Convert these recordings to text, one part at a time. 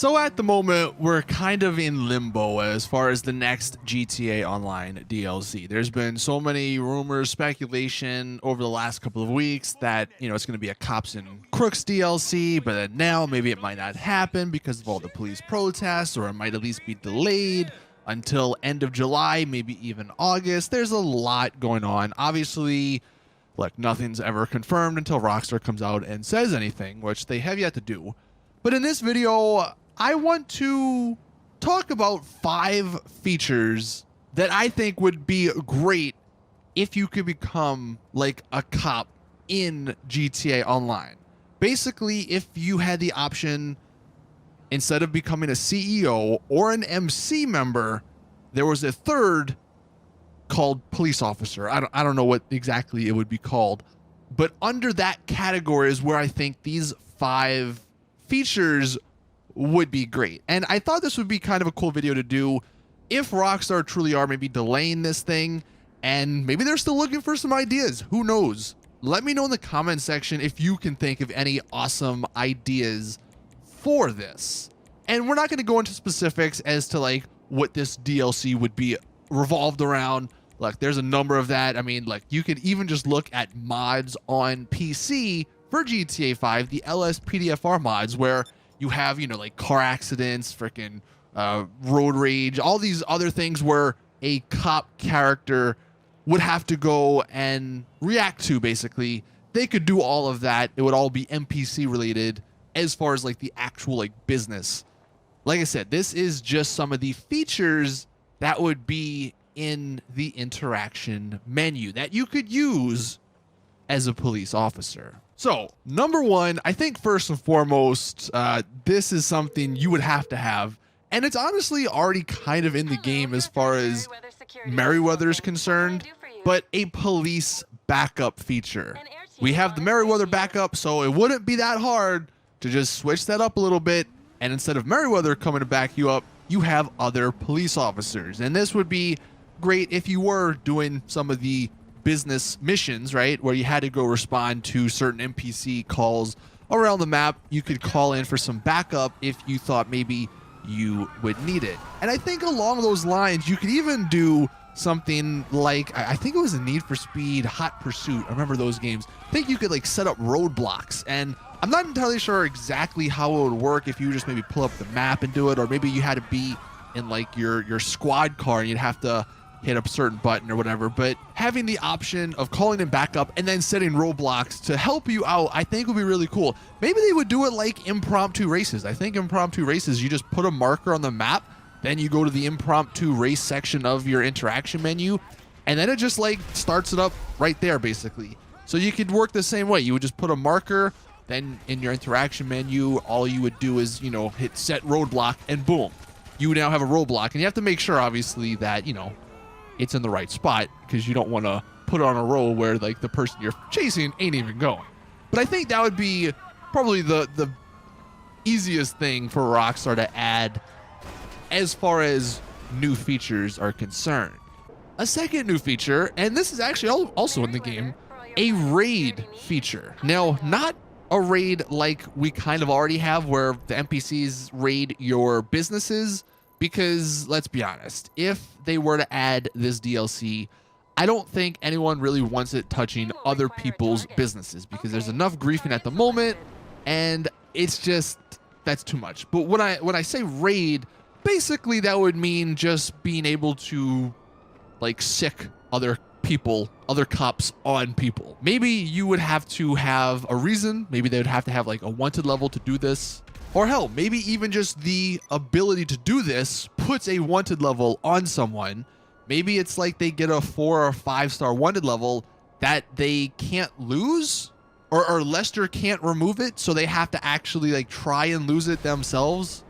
So at the moment, we're kind of in limbo as far as the next GTA Online DLC. There's been so many rumors, speculation over the last couple of weeks that, it's going to be a Cops and Crooks DLC, but then now maybe it might not happen because of all the police protests, or it might at least be delayed until end of July, maybe even August. There's a lot going on. Obviously, look, nothing's ever confirmed until Rockstar comes out and says anything, which they have yet to do. But in this video, I want to talk about 5 features that I think would be great if you could become like a cop in GTA Online. Basically, if you had the option, instead of becoming a CEO or an MC member, there was a third called police officer. I don't know what exactly it would be called, but under that category is where I think these 5 features would be great. And I thought this would be kind of a cool video to do if Rockstar truly are maybe delaying this thing, and maybe they're still looking for some ideas. Who knows? Let me know in the comment section if you can think of any awesome ideas for this. And we're not going to go into specifics as to like what this DLC would be revolved around. Like, there's a number of that. I mean, like, you could even just look at mods on PC for GTA 5, the LSPDFR mods, where you have, like car accidents, freaking road rage, all these other things where a cop character would have to go and react to. Basically, they could do all of that. It would all be NPC related as far as like the actual like business. Like I said, this is just some of the features that would be in the interaction menu that you could use as a police officer. So, number 1, I think first and foremost, this is something you would have to have, and it's honestly already kind of in the game as far as Merryweather is concerned, but a police backup feature. We have the Merryweather backup, so it wouldn't be that hard to just switch that up a little bit, and instead of Merryweather coming to back you up, you have other police officers. And this would be great if you were doing some of the business missions, right, where you had to go respond to certain NPC calls around the map. You could call in for some backup if you thought maybe you would need it. And I think along those lines, you could even do something like, I think it was a Need for Speed Hot Pursuit. I remember those games. I think you could like set up roadblocks, and I'm not entirely sure exactly how it would work if you just maybe pull up the map and do it, or maybe you had to be in like your squad car and you'd have to hit a certain button or whatever. But having the option of calling in backup and then setting roadblocks to help you out, I think would be really cool. Maybe they would do it like impromptu races. I think impromptu races, you just put a marker on the map, then you go to the impromptu race section of your interaction menu, and then it just like starts it up right there basically. So you could work the same way. You would just put a marker, then in your interaction menu, all you would do is, hit set roadblock, and boom, you now have a roadblock. And you have to make sure obviously that, it's in the right spot, because you don't want to put it on a road where like the person you're chasing ain't even going. But I think that would be probably the easiest thing for Rockstar to add as far as new features are concerned. A second new feature, and this is actually also in the game, a raid feature. Now, not a raid like we kind of already have where the NPCs raid your businesses, because let's be honest, if they were to add this DLC, I don't think anyone really wants it touching other people's businesses, because there's enough griefing at the moment, and it's just, that's too much. But when I say raid, basically that would mean just being able to like sick other people, other cops on people. Maybe you would have to have a reason. Maybe they would have to have like a wanted level to do this. Or hell, maybe even just the ability to do this puts a wanted level on someone. Maybe it's like they get a 4 or 5 star wanted level that they can't lose, or Lester can't remove it, so they have to actually like try and lose it themselves.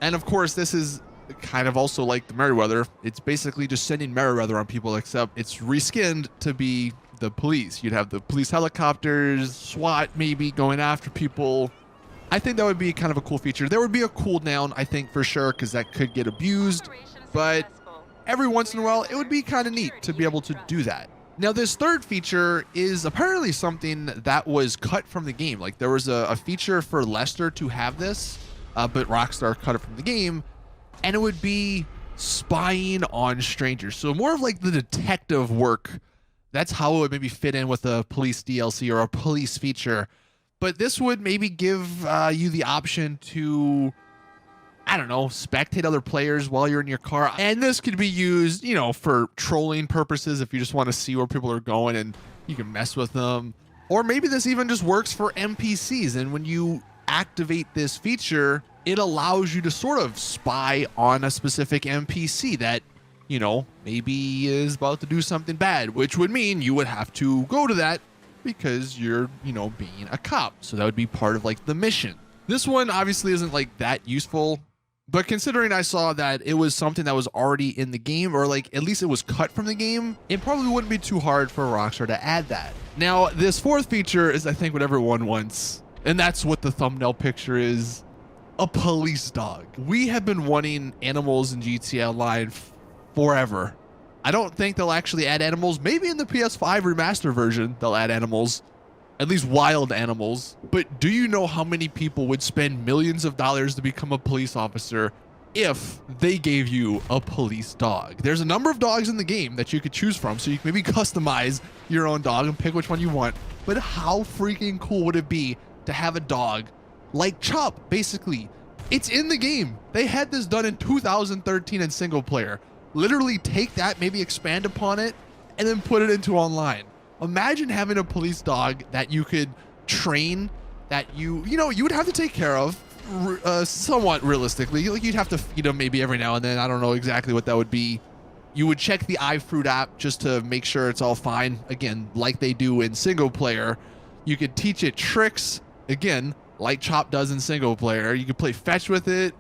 And of course, this is kind of also like the Merryweather. It's basically just sending Merryweather on people, except it's reskinned to be the police. You'd have the police helicopters, SWAT maybe going after people. I think that would be kind of a cool feature. There would be a cooldown, I think, for sure, because that could get abused. But every once in a while, it would be kind of neat to be able to do that. Now, this third feature is apparently something that was cut from the game. Like, there was a feature for Lester to have this, but Rockstar cut it from the game, and it would be spying on strangers. So more of like the detective work. That's how it would maybe fit in with a police DLC or a police feature. But this would maybe give you the option to, I don't know, spectate other players while you're in your car. And this could be used, you know, for trolling purposes if you just want to see where people are going and you can mess with them. Or maybe this even just works for NPCs. And when you activate this feature, it allows you to sort of spy on a specific NPC that, you know, maybe is about to do something bad, which would mean you would have to go to that because you're, you know, being a cop. So that would be part of like the mission. This one obviously isn't like that useful, but considering I saw that it was something that was already in the game, or like at least it was cut from the game, it probably wouldn't be too hard for Rockstar to add that. Now, this fourth feature is, I think, what everyone wants, and that's what the thumbnail picture is: a police dog. We have been wanting animals in GTA Online forever. I don't think they'll actually add animals. Maybe in the PS5 remaster version, they'll add animals, at least wild animals. But do you know how many people would spend millions of dollars to become a police officer if they gave you a police dog? There's a number of dogs in the game that you could choose from, so you can maybe customize your own dog and pick which one you want. But how freaking cool would it be to have a dog like Chop, basically? It's in the game. They had this done in 2013 in single player. Literally take that, maybe expand upon it, and then put it into online. Imagine having a police dog that you could train, that you would have to take care of somewhat realistically. Like, you'd have to feed them maybe every now and then. I don't know exactly what that would be. You would check the iFruit app just to make sure it's all fine. Again, like they do in single player. You could teach it tricks, again, like Chop does in single player. You could play fetch with it.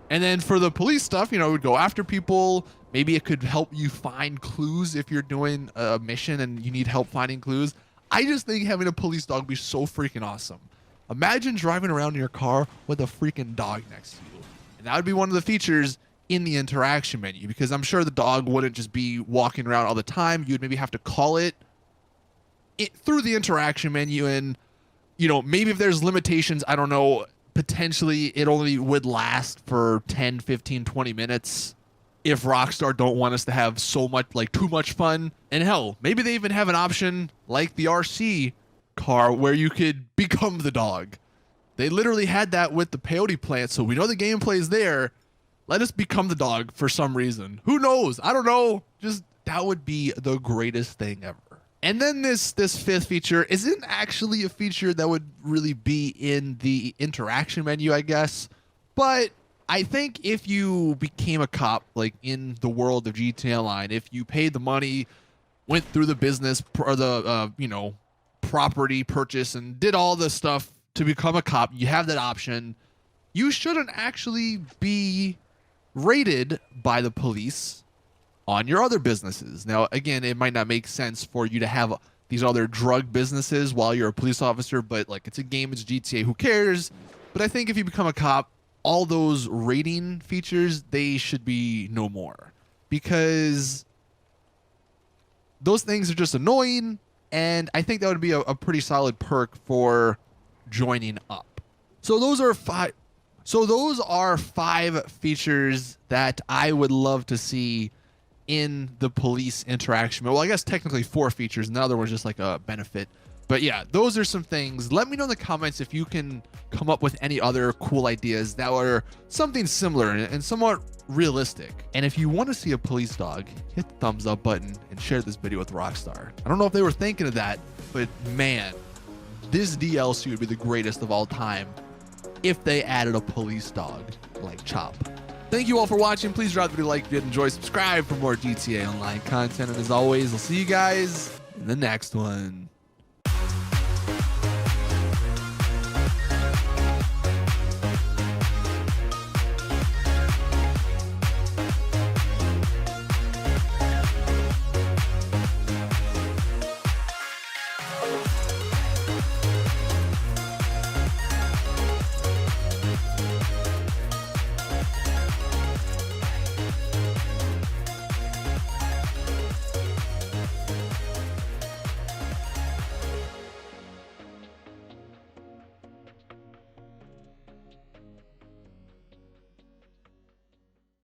And then for the police stuff, you know, it would go after people. Maybe it could help you find clues if you're doing a mission and you need help finding clues. I just think having a police dog would be so freaking awesome. Imagine driving around in your car with a freaking dog next to you. And that would be one of the features in the interaction menu, because I'm sure the dog wouldn't just be walking around all the time. You'd maybe have to call it through the interaction menu. And, you know, maybe if there's limitations, I don't know, potentially it only would last for 10, 15, 20 minutes. If Rockstar don't want us to have so much, like too much fun. And hell, maybe they even have an option like the RC car where you could become the dog. They literally had that with the peyote plant, so we know the gameplay is there. Let us become the dog for some reason. Who knows? I don't know. Just, that would be the greatest thing ever. And then this fifth feature isn't actually a feature that would really be in the interaction menu, I guess. But I think if you became a cop, like in the world of GTA Online, if you paid the money, went through the business or the property purchase and did all the stuff to become a cop, you have that option. You shouldn't actually be raided by the police on your other businesses. Now, again, it might not make sense for you to have these other drug businesses while you're a police officer, but like, it's a game, it's GTA, who cares? But I think if you become a cop, all those rating features, they should be no more, because those things are just annoying. And I think that would be a pretty solid perk for joining up. So those are five. So those are 5 features that I would love to see in the police interaction. Well, I guess technically 4 features. And the other one's just like a benefit. But yeah, those are some things. Let me know in the comments if you can come up with any other cool ideas that were something similar and somewhat realistic. And if you want to see a police dog, hit the thumbs up button and share this video with Rockstar. I don't know if they were thinking of that, but man, this DLC would be the greatest of all time if they added a police dog like Chop. Thank you all for watching. Please drop the video a like if you did enjoy. Subscribe for more GTA Online content. And as always, I'll see you guys in the next one.